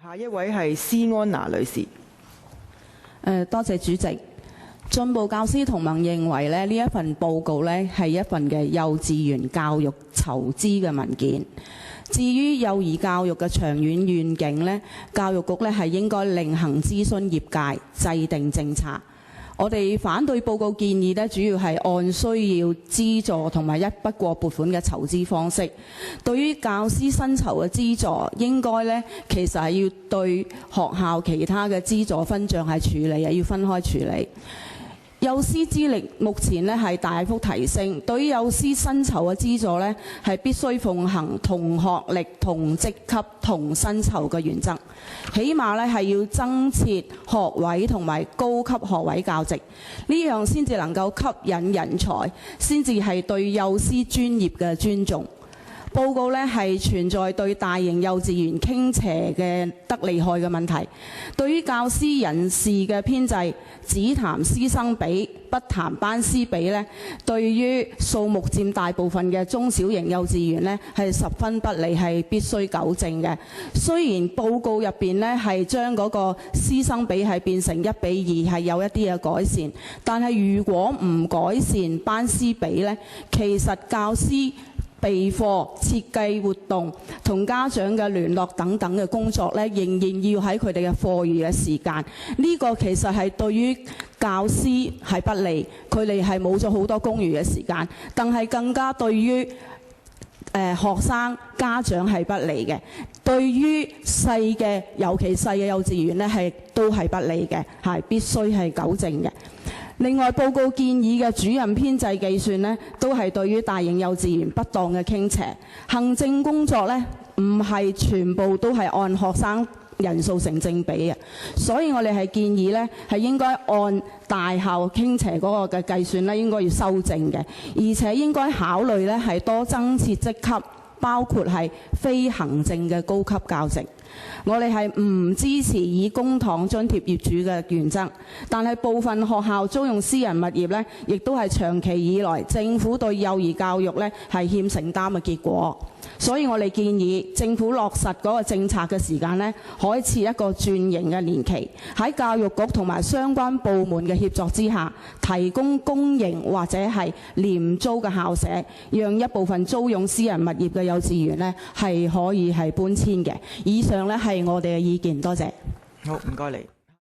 下一位係施安娜女士。多謝主席。進步教師同盟認為呢一份報告係一份嘅幼稚園教育籌資嘅文件。至於幼兒教育嘅長遠願景呢，教育局係應該另行諮詢業界，制定政策。我哋反對報告建議主要係按需要資助同埋一筆過撥款嘅籌資方式。對於教師薪酬嘅資助，應該其實係要對學校其他嘅資助分項係處理，要分開處理。幼師資歷目前係大幅提升，對於幼師薪酬嘅資助係必須奉行同學歷、同職級、同薪酬嘅原則，起碼係要增設學位同埋高級學位教席，呢樣先至能夠吸引人才，先至係對幼師專業嘅尊重。報告係存在對大型幼稚園傾斜嘅得厲害嘅問題，對於教師人事嘅編制，只談師生比，不談班師比對於數目佔大部分嘅中小型幼稚園係十分不利，係必須糾正嘅。雖然報告入邊係將嗰個師生比係變成1比2，係有一啲嘅改善，但係如果唔改善班師比其實教師備課、設計活動同家長嘅聯絡等等嘅工作仍然要喺佢哋嘅課餘嘅時間。呢個其實係對於教師係不利，佢哋係冇咗好多公餘嘅時間，但係更加對於學生家長係不利嘅。對於細嘅，尤其細嘅幼稚園都係不利嘅，係必須係糾正嘅。另外，報告建議嘅主任編制計算都係對於大型幼稚園不當嘅傾斜。行政工作唔係全部都係按學生人數成正比嘅，所以我哋係建議係應該按大校傾斜嗰個嘅計算應該要修正嘅，而且應該考慮係多增設職級，包括係非行政嘅高級教席。我哋係唔支持以公帑津貼業主嘅原則，但係部分學校租用私人物業亦都係長期以來政府對幼兒教育係欠承擔嘅結果。所以我哋建議政府落實嗰個政策嘅時間可以設一個轉型嘅年期，喺教育局同埋相關部門嘅協作之下，提供公營或者係廉租嘅校舍，讓一部分租用私人物業嘅幼稚園係可以係搬遷嘅。以上係我哋嘅意見，多謝。好，唔該你。